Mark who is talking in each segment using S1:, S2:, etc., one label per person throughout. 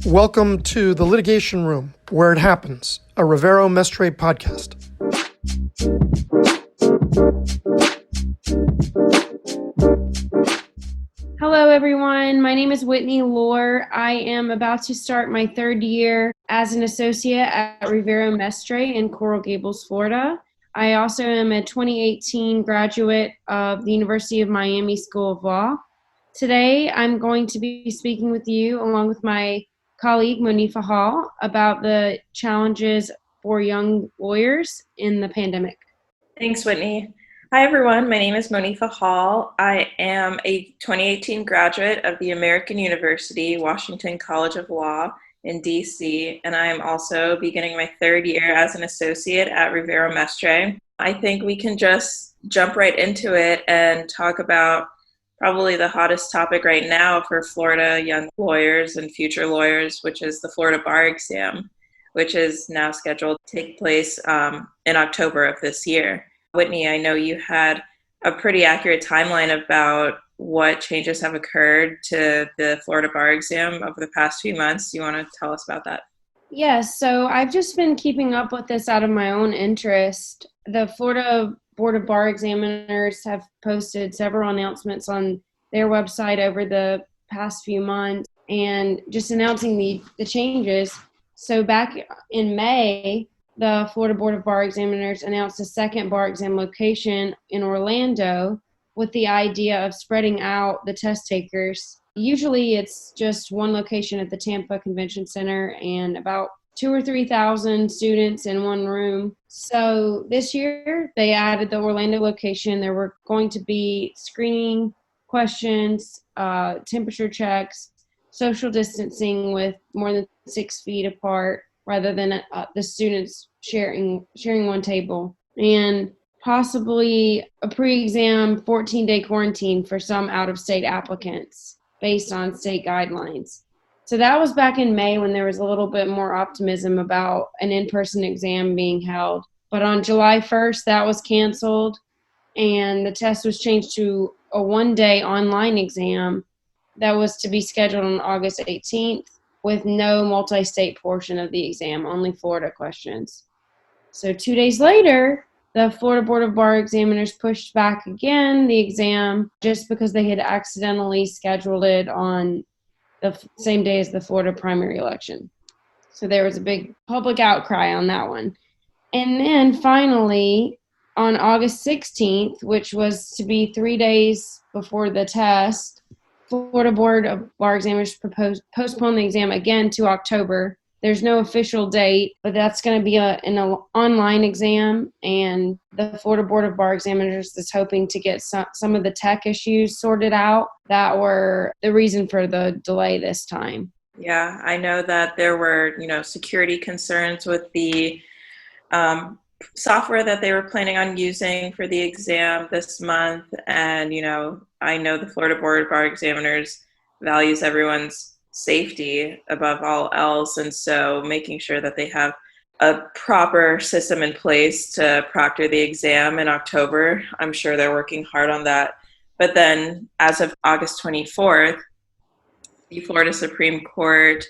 S1: Welcome to the Litigation Room, where it happens, a Rivero Mestre podcast.
S2: Hello, everyone. My name is Whitney Lohr. I am about to start my third year as an associate at Rivero Mestre in Coral Gables, Florida. I also am a 2018 graduate of the University of Miami School of Law. Today, I'm going to be speaking with you along with my colleague, Monifa, about the challenges for young lawyers in the pandemic.
S3: Thanks, Whitney. Hi, everyone. My name is Monifa Hall. I am a 2018 graduate of the American University Washington College of Law in DC, and I am also beginning my third year as an associate at Rivero Mestre. I think we can just jump right into it and talk about probably the hottest topic right now for Florida young lawyers and future lawyers, which is the Florida bar exam, which is now scheduled to take place in October of this year. Whitney, I know you had a pretty accurate timeline about what changes have occurred to the Florida bar exam over the past few months. Do you want to tell us about that?
S2: Yes, so I've just been keeping up with this out of my own interest. The Florida Board of Bar Examiners have posted several announcements on their website over the past few months and just announcing the changes. So back in May, the Florida Board of Bar Examiners announced a second bar exam location in Orlando with the idea of spreading out the test takers. Usually it's just one location at the Tampa Convention Center and about 2,000 or 3,000 students in one room. So this year they added the Orlando location. There were going to be screening questions, temperature checks, social distancing with more than 6 feet apart rather than the students sharing one table, and possibly a pre-exam 14-day quarantine for some out-of-state applicants based on state guidelines. So that was back in May when there was a little bit more optimism about an in-person exam being held. But on July 1st, that was canceled, and the test was changed to a one-day online exam that was to be scheduled on August 18th with no multi-state portion of the exam, only Florida questions. So 2 days later, the Florida Board of Bar Examiners pushed back again the exam just because they had accidentally scheduled it on the same day as the Florida primary election. So there was a big public outcry on that one. And then finally, on August 16th, which was to be 3 days before the test, Florida Board of Bar Examiners postponed the exam again to October. There's no official date, but that's going to be an online exam, and the Florida Board of Bar Examiners is hoping to get some of the tech issues sorted out that were the reason for the delay this time.
S3: Yeah, I know that there were, security concerns with the software that they were planning on using for the exam this month. And, I know the Florida Board of Bar Examiners values everyone's safety above all else. And so making sure that they have a proper system in place to proctor the exam in October, I'm sure they're working hard on that. But then as of August 24th, the Florida Supreme Court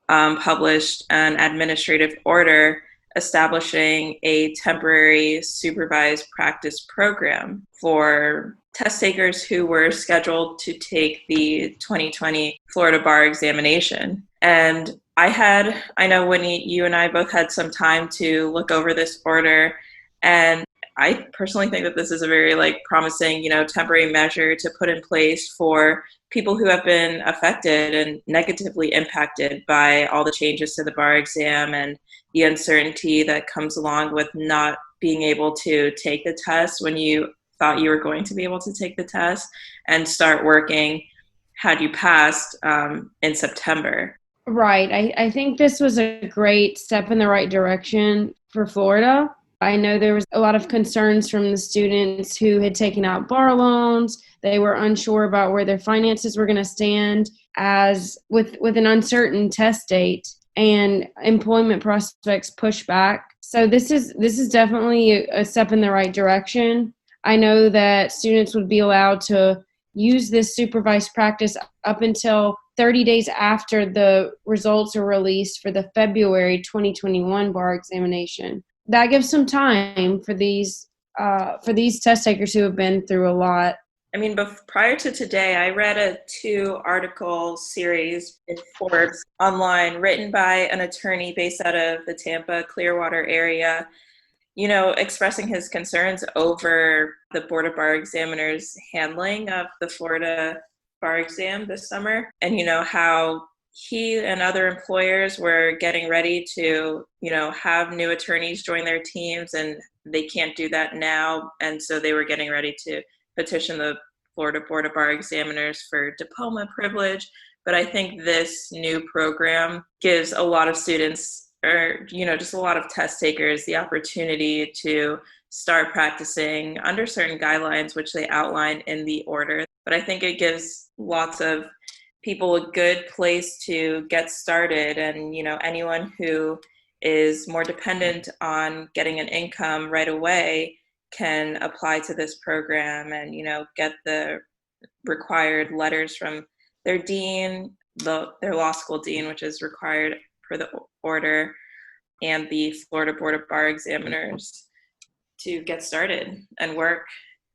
S3: published an administrative order establishing a temporary supervised practice program for test takers who were scheduled to take the 2020 Florida bar examination. And I know, Whitney, you and I both had some time to look over this order, and I personally think that this is a very promising, temporary measure to put in place for people who have been affected and negatively impacted by all the changes to the bar exam and the uncertainty that comes along with not being able to take the test when you thought you were going to be able to take the test and start working had you passed in September.
S2: Right. I think this was a great step in the right direction for Florida. I know there was a lot of concerns from the students who had taken out bar loans. They were unsure about where their finances were going to stand as with an uncertain test date and employment prospects pushed back. So this is definitely a step in the right direction. I know that students would be allowed to use this supervised practice up until 30 days after the results are released for the February 2021 bar examination. That gives some time for these test takers who have been through a lot.
S3: I mean, prior to today, I read a 2-article series in Forbes online written by an attorney based out of the Tampa, Clearwater area, expressing his concerns over the Board of Bar Examiners' handling of the Florida bar exam this summer, and, how he and other employers were getting ready to, have new attorneys join their teams, and they can't do that now. And so they were getting ready to petition the Florida Board of Bar Examiners for diploma privilege. But I think this new program gives a lot of students, or, just a lot of test takers, the opportunity to start practicing under certain guidelines, which they outline in the order. But I think it gives lots of people a good place to get started. And, anyone who is more dependent on getting an income right away can apply to this program and, get the required letters from their dean, their law school dean, which is required for the order, and the Florida Board of Bar Examiners to get started and work.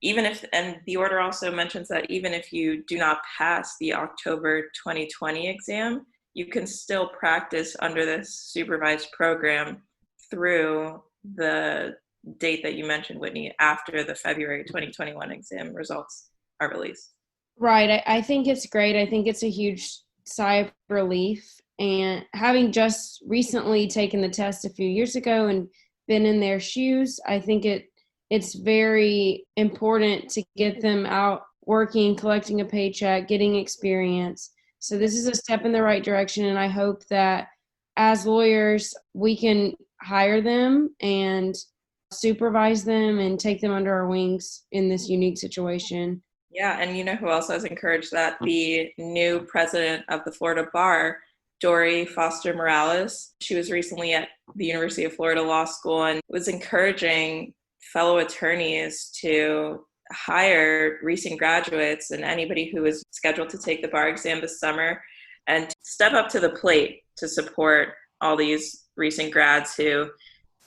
S3: And the order also mentions that even if you do not pass the October 2020 exam, you can still practice under this supervised program through the date that you mentioned, Whitney, after the February 2021 exam results are released.
S2: Right. I think it's great. I think it's a huge sigh of relief. And having just recently taken the test a few years ago and been in their shoes, I think it's very important to get them out working, collecting a paycheck, getting experience. So this is a step in the right direction, and I hope that as lawyers, we can hire them and supervise them and take them under our wings in this unique situation.
S3: Yeah, and who else has encouraged that? The new president of the Florida Bar, Dory Foster Morales. She was recently at the University of Florida Law School and was encouraging fellow attorneys to hire recent graduates and anybody who is scheduled to take the bar exam this summer and step up to the plate to support all these recent grads who,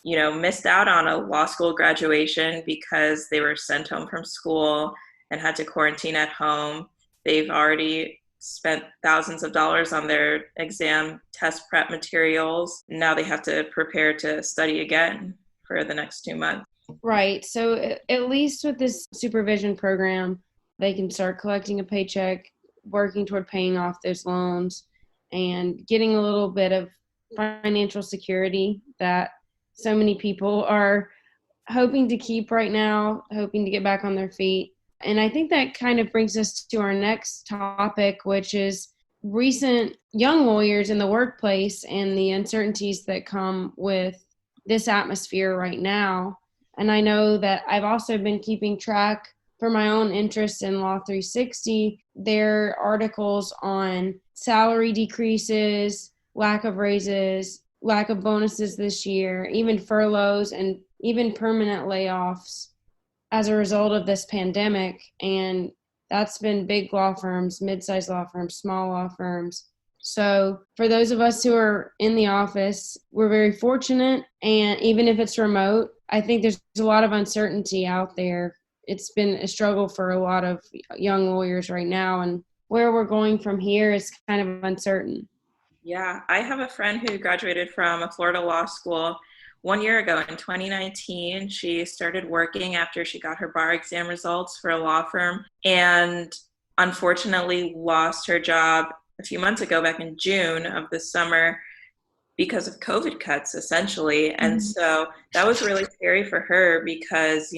S3: missed out on a law school graduation because they were sent home from school and had to quarantine at home. They've already spent thousands of dollars on their exam test prep materials. Now they have to prepare to study again for the next 2 months.
S2: Right. So at least with this supervision program, they can start collecting a paycheck, working toward paying off those loans, and getting a little bit of financial security that so many people are hoping to keep right now, hoping to get back on their feet. And I think that kind of brings us to our next topic, which is recent young lawyers in the workplace and the uncertainties that come with this atmosphere right now. And I know that I've also been keeping track for my own interest in Law 360, their articles on salary decreases, lack of raises, lack of bonuses this year, even furloughs and even permanent layoffs as a result of this pandemic. And that's been big law firms, mid-sized law firms, small law firms. So for those of us who are in the office, we're very fortunate. And even if it's remote, I think there's a lot of uncertainty out there. It's been a struggle for a lot of young lawyers right now. And where we're going from here is kind of uncertain.
S3: Yeah, I have a friend who graduated from a Florida law school 1 year ago in 2019. She started working after she got her bar exam results for a law firm and unfortunately lost her job a few months ago, back in June of this summer, because of COVID cuts, essentially. And so that was really scary for her because,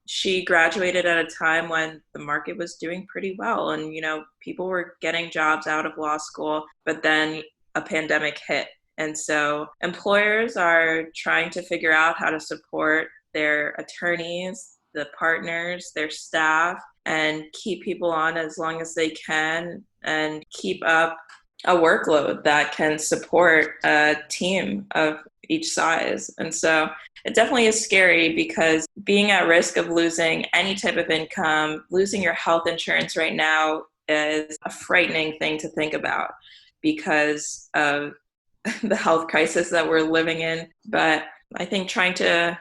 S3: she graduated at a time when the market was doing pretty well and, people were getting jobs out of law school, but then a pandemic hit. And so employers are trying to figure out how to support their attorneys, the partners, their staff, and keep people on as long as they can and keep up a workload that can support a team of each size. And so it definitely is scary because being at risk of losing any type of income, losing your health insurance right now is a frightening thing to think about because of the health crisis that we're living in. But I think trying to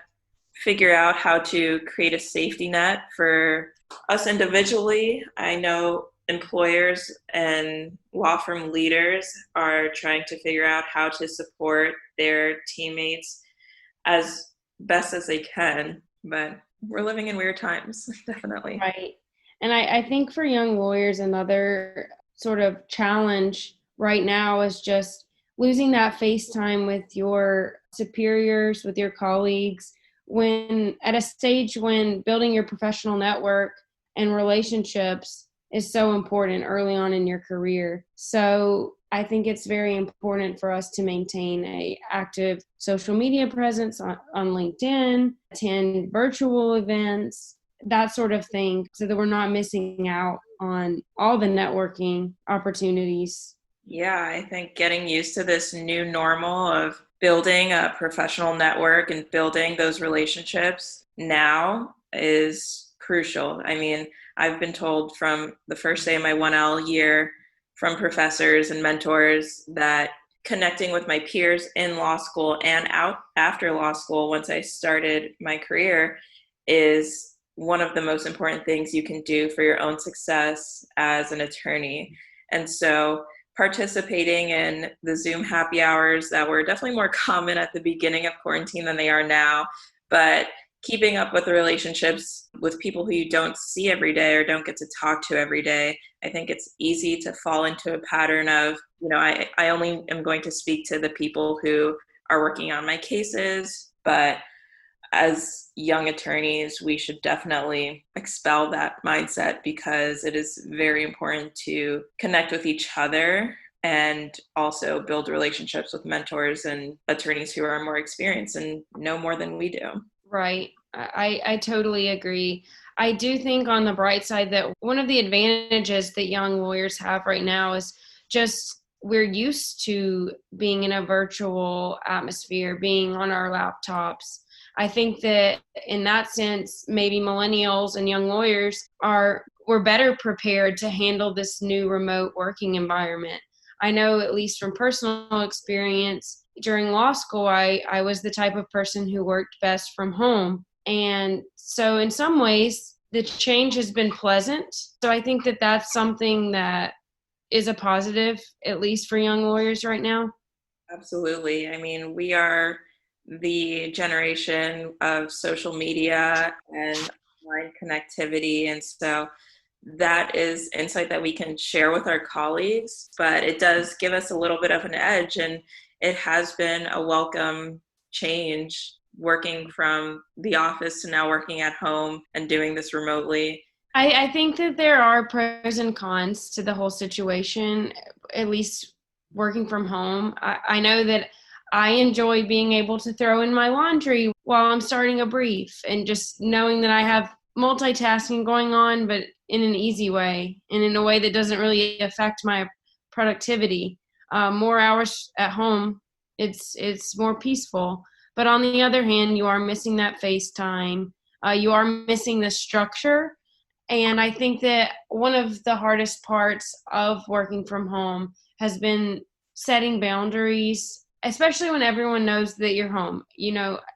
S3: figure out how to create a safety net for us individually. I know employers and law firm leaders are trying to figure out how to support their teammates as best as they can, but we're living in weird times, definitely.
S2: Right. And I think for young lawyers, another sort of challenge right now is just losing that face time with your superiors, with your colleagues, when at a stage when building your professional network and relationships is so important early on in your career. So I think it's very important for us to maintain a active social media presence on LinkedIn, attend virtual events, that sort of thing, so that we're not missing out on all the networking opportunities.
S3: Yeah, I think getting used to this new normal of building a professional network and building those relationships now is crucial. I mean, I've been told from the first day of my 1L year from professors and mentors that connecting with my peers in law school and out after law school, once I started my career, is one of the most important things you can do for your own success as an attorney. And so participating in the Zoom happy hours that were definitely more common at the beginning of quarantine than they are now, but keeping up with the relationships with people who you don't see every day or don't get to talk to every day. I think it's easy to fall into a pattern of, I only am going to speak to the people who are working on my cases, but as young attorneys, we should definitely expel that mindset because it is very important to connect with each other and also build relationships with mentors and attorneys who are more experienced and know more than we do.
S2: Right. I totally agree. I do think on the bright side that one of the advantages that young lawyers have right now is just we're used to being in a virtual atmosphere, being on our laptops. I think that in that sense, maybe millennials and young lawyers were better prepared to handle this new remote working environment. I know, at least from personal experience, during law school, I was the type of person who worked best from home. And so in some ways, the change has been pleasant. So I think that that's something that is a positive, at least for young lawyers right now.
S3: Absolutely. I mean, we are the generation of social media and online connectivity. And so that is insight that we can share with our colleagues, but it does give us a little bit of an edge. And it has been a welcome change working from the office to now working at home and doing this remotely.
S2: I think that there are pros and cons to the whole situation, at least working from home. I know that I enjoy being able to throw in my laundry while I'm starting a brief and just knowing that I have multitasking going on, but in an easy way and in a way that doesn't really affect my productivity. More hours at home, it's more peaceful. But on the other hand, you are missing that face time. You are missing the structure. And I think that one of the hardest parts of working from home has been setting boundaries, especially when everyone knows that you're home.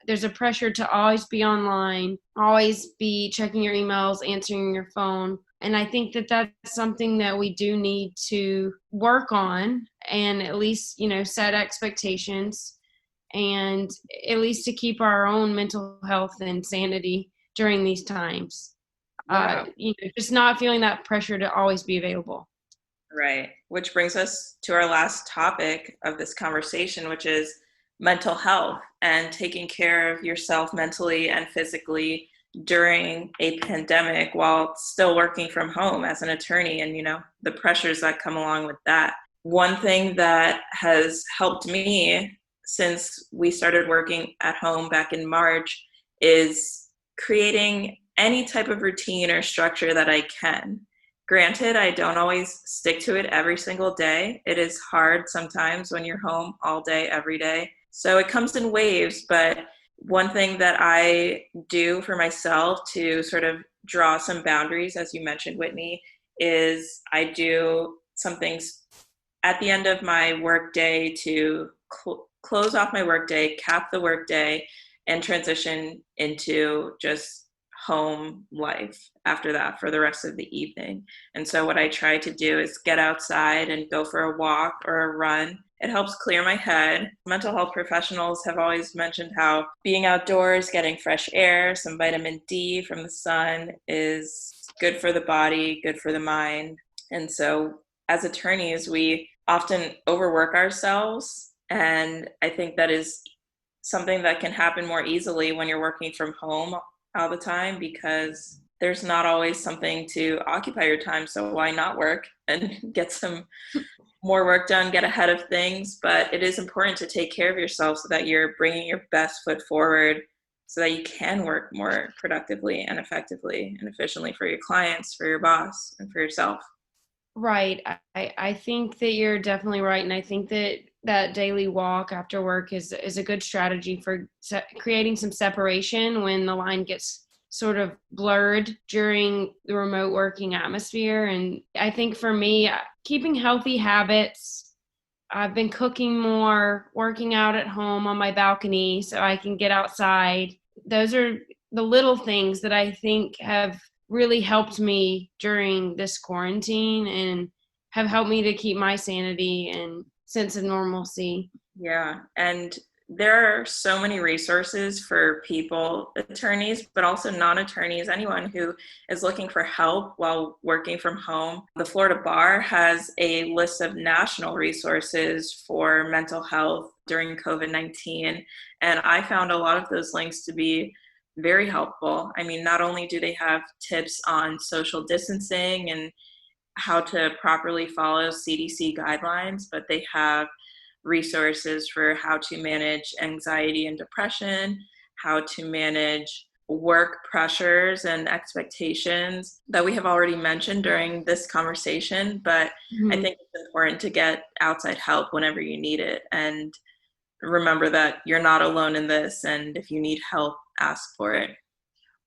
S2: There's a pressure to always be online, always be checking your emails, answering your phone. And I think that that's something that we do need to work on and at least, set expectations and at least to keep our own mental health and sanity during these times.
S3: Wow.
S2: Just not feeling that pressure to always be available.
S3: Right. Which brings us to our last topic of this conversation, which is mental health and taking care of yourself mentally and physically during a pandemic while still working from home as an attorney and, the pressures that come along with that. One thing that has helped me since we started working at home back in March is creating any type of routine or structure that I can. Granted, I don't always stick to it every single day. It is hard sometimes when you're home all day, every day. So it comes in waves, but one thing that I do for myself to sort of draw some boundaries, as you mentioned, Whitney, is I do some things at the end of my work day to close off my work day, cap the work day, and transition into just home life after that for the rest of the evening. And so what I try to do is get outside and go for a walk or a run. It helps clear my head. Mental health professionals have always mentioned how being outdoors, getting fresh air, some vitamin D from the sun is good for the body, good for the mind. And so as attorneys, we often overwork ourselves. And I think that is something that can happen more easily when you're working from home all the time, because there's not always something to occupy your time. So why not work and get some more work done, get ahead of things? But it is important to take care of yourself so that you're bringing your best foot forward so that you can work more productively and effectively and efficiently for your clients, for your boss, and for yourself.
S2: Right. I think that you're definitely right. And I think that daily walk after work is a good strategy for creating some separation when the line gets sort of blurred during the remote working atmosphere. And I think for me, keeping healthy habits, I've been cooking more, working out at home on my balcony so I can get outside. Those are the little things that I think have really helped me during this quarantine and have helped me to keep my sanity and sense of normalcy.
S3: Yeah. And there are so many resources for people, attorneys, but also non-attorneys, anyone who is looking for help while working from home. The Florida Bar has a list of national resources for mental health during COVID-19. And I found a lot of those links to be very helpful. I mean, not only do they have tips on social distancing and how to properly follow CDC guidelines, but they have resources for how to manage anxiety and depression, how to manage work pressures and expectations that we have already mentioned during this conversation. But I think it's important to get outside help whenever you need it. And remember that you're not alone in this. And if you need help, ask for it.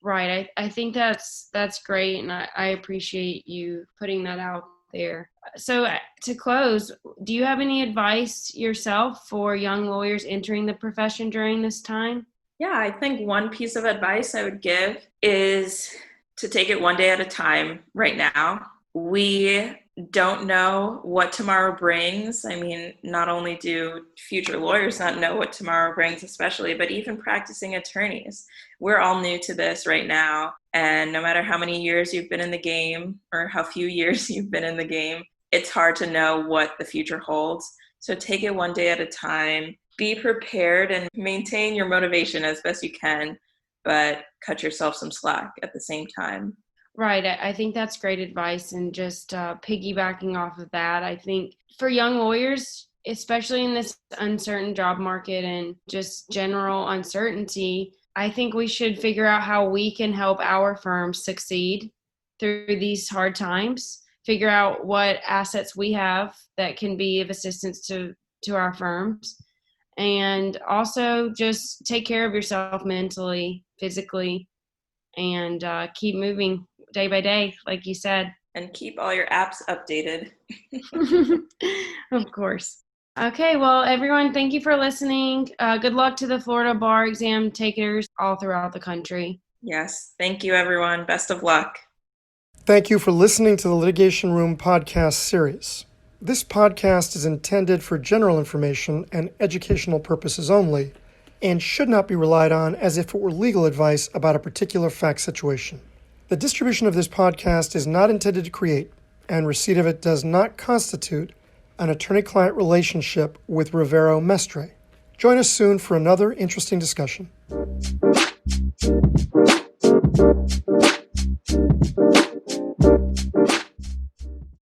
S2: Right. I think that's great. And I appreciate you putting that out there. So to close, do you have any advice yourself for young lawyers entering the profession during this time?
S3: Yeah, I think one piece of advice I would give is to take it one day at a time right now. We don't know what tomorrow brings. I mean, not only do future lawyers not know what tomorrow brings, especially, but even practicing attorneys. We're all new to this right now. And no matter how many years you've been in the game or how few years you've been in the game, it's hard to know what the future holds. So take it one day at a time. Be prepared and maintain your motivation as best you can, but cut yourself some slack at the same time.
S2: Right. I think that's great advice. And just piggybacking off of that, I think for young lawyers, especially in this uncertain job market and just general uncertainty, I think we should figure out how we can help our firm succeed through these hard times, figure out what assets we have that can be of assistance to our firms, and also just take care of yourself mentally, physically, and keep moving day by day, like you said.
S3: And keep all your apps updated.
S2: Of course. Okay, well, everyone, thank you for listening. Good luck to the Florida bar exam takers all throughout the country.
S3: Yes, thank you, everyone. Best of luck.
S1: Thank you for listening to the Litigation Room podcast series. This podcast is intended for general information and educational purposes only, and should not be relied on as if it were legal advice about a particular fact situation. The distribution of this podcast is not intended to create, and receipt of it does not constitute, an attorney-client relationship with Rivero, Mestre. Join us soon for another interesting discussion.